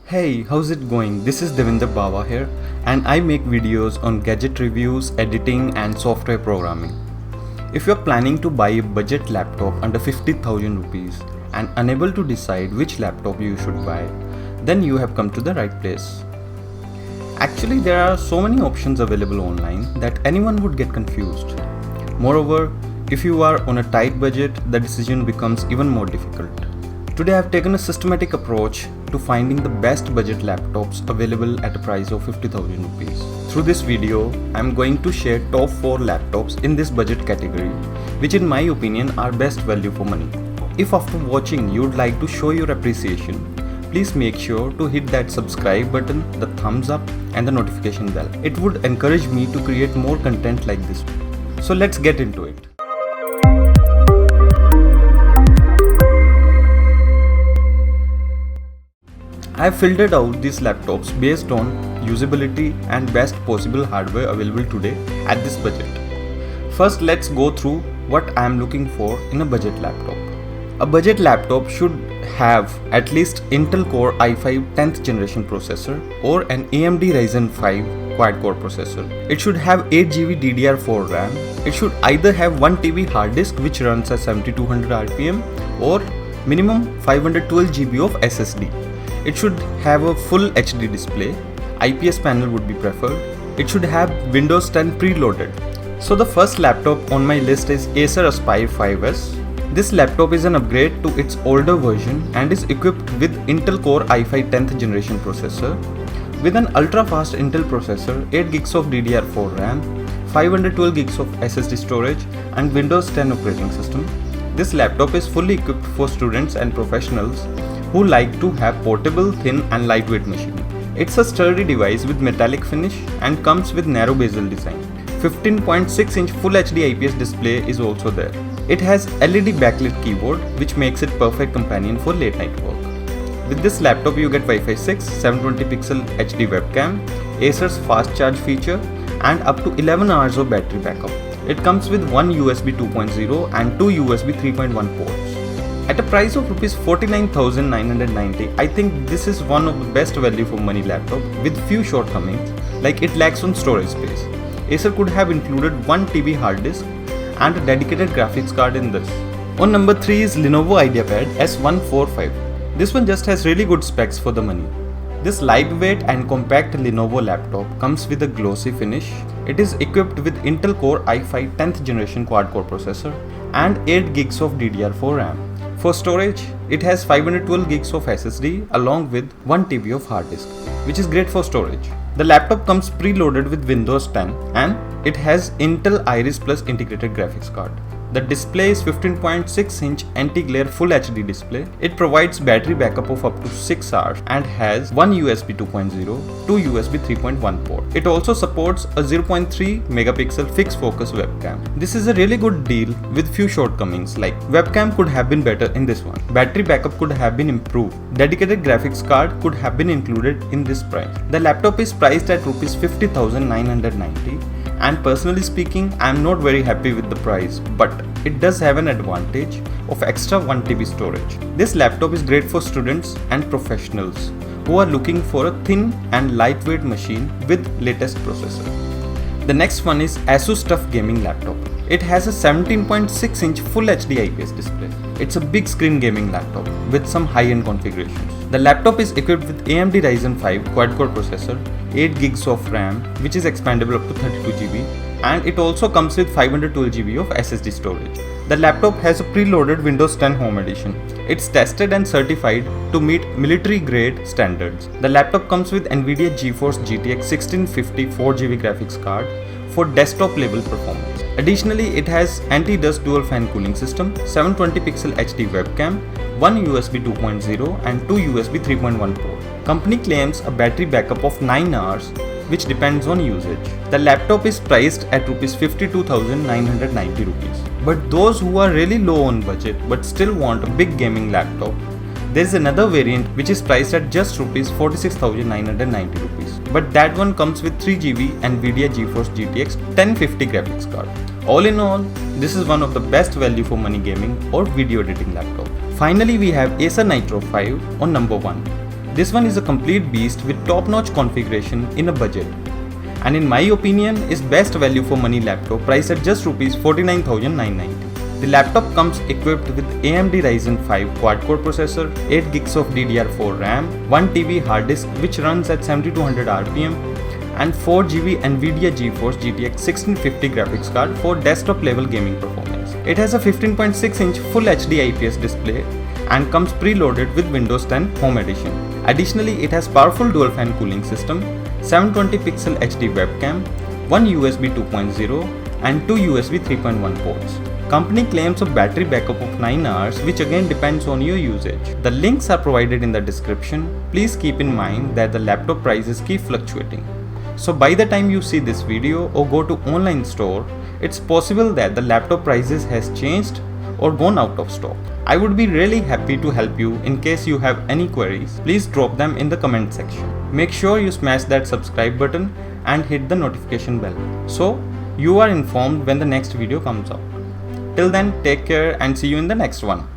Hey, how's it going? This is Devinder Bawa here, and I make videos on gadget reviews, editing, and software programming. If you're planning to buy a budget laptop under 50,000 rupees and unable to decide which laptop you should buy, then you have come to the right place. Actually, there are so many options available online that anyone would get confused. Moreover, if you are on a tight budget, the decision becomes even more difficult. Today I have taken a systematic approach to finding the best budget laptops available at a price of 50,000 rupees. Through this video, I am going to share top 4 laptops in this budget category, which in my opinion are best value for money. If after watching you would like to show your appreciation, please make sure to hit that subscribe button, the thumbs up and the notification bell. It would encourage me to create more content like this. So let's get into it. I have filtered out these laptops based on usability and best possible hardware available today at this budget. First, let's go through what I am looking for in a budget laptop. A budget laptop should have at least Intel Core i5 10th generation processor or an AMD Ryzen 5 quad-core processor. It should have 8GB DDR4 RAM. It should either have 1TB hard disk which runs at 7200 RPM or minimum 512GB of SSD. It should have a full HD display. IPS panel would be preferred. It should have Windows 10 preloaded. So the first laptop on my list is Acer Aspire 5S. This laptop is an upgrade to its older version and is equipped with Intel Core i5 10th generation processor with an ultra-fast Intel processor, 8GB of DDR4 RAM, 512GB of SSD storage and Windows 10 operating system. This laptop is fully equipped for students and professionals who like to have portable, thin and lightweight machine. It's a sturdy device with metallic finish and comes with narrow bezel design. 15.6-inch Full HD IPS display is also there. It has LED backlit keyboard which makes it perfect companion for late night work. With this laptop you get Wi-Fi 6, 720 pixel HD webcam, Acer's fast charge feature and up to 11 hours of battery backup. It comes with one USB 2.0 and two USB 3.1 ports. At a price of Rs 49,990, I think this is one of the best value for money laptop with few shortcomings like it lacks on storage space. Acer could have included 1TB hard disk and a dedicated graphics card in this. On number 3 is Lenovo IdeaPad S145. This one just has really good specs for the money. This lightweight and compact Lenovo laptop comes with a glossy finish. It is equipped with Intel Core i5 10th generation quad-core processor and 8GB of DDR4 RAM. For storage, it has 512GB of SSD along with 1TB of hard disk, which is great for storage. The laptop comes preloaded with Windows 10 and it has Intel Iris Plus integrated graphics card. The display is 15.6-inch anti-glare Full HD display. It provides battery backup of up to 6 hours and has one USB 2.0, two USB 3.1 port. It also supports a 0.3 megapixel fixed focus webcam. This is a really good deal with few shortcomings like webcam could have been better in this one. Battery backup could have been improved. Dedicated graphics card could have been included in this price. The laptop is priced at Rs 50,990. And personally speaking, I am not very happy with the price, but it does have an advantage of extra 1TB storage. This laptop is great for students and professionals who are looking for a thin and lightweight machine with latest processor. The next one is Asus TUF Gaming Laptop. It has a 17.6-inch Full HD IPS display. It's a big screen gaming laptop with some high-end configurations. The laptop is equipped with AMD Ryzen 5 quad-core processor, 8GB of RAM which is expandable up to 32GB and it also comes with 512GB of SSD storage. The laptop has a preloaded Windows 10 Home Edition. It's tested and certified to meet military grade standards. The laptop comes with NVIDIA GeForce GTX 1650 4GB graphics card for desktop level performance. Additionally, it has anti-dust dual fan cooling system, 720 pixel HD webcam, one USB 2.0 and two USB 3.1 port. Company claims a battery backup of 9 hours which depends on usage. The laptop is priced at Rs 52,990 rupees. But those who are really low on budget but still want a big gaming laptop, there is another variant which is priced at just Rs 46,990 rupees. But that one comes with 3GB NVIDIA GeForce GTX 1050 graphics card. All in all, this is one of the best value for money gaming or video editing laptop. Finally, we have Acer Nitro 5 on number 1. This one is a complete beast with top-notch configuration in a budget, and in my opinion is best value for money laptop priced at just Rs 49,990. The laptop comes equipped with AMD Ryzen 5 quad-core processor, 8GB of DDR4 RAM, 1TB hard disk which runs at 7200 RPM, and 4GB NVIDIA GeForce GTX 1650 graphics card for desktop level gaming performance. It has a 15.6-inch Full HD IPS display and comes preloaded with Windows 10 Home Edition. Additionally, it has powerful dual fan cooling system, 720 pixel HD webcam, one USB 2.0 and two USB 3.1 ports. Company claims a battery backup of 9 hours, which again depends on your usage. The links are provided in the description. Please keep in mind that the laptop prices keep fluctuating. So by the time you see this video or go to online store, it's possible that the laptop prices has changed or gone out of stock. I would be really happy to help you in case you have any queries. Please drop them in the comment section. Make sure you smash that subscribe button and hit the notification bell so you are informed when the next video comes out. Till then, take care and see you in the next one.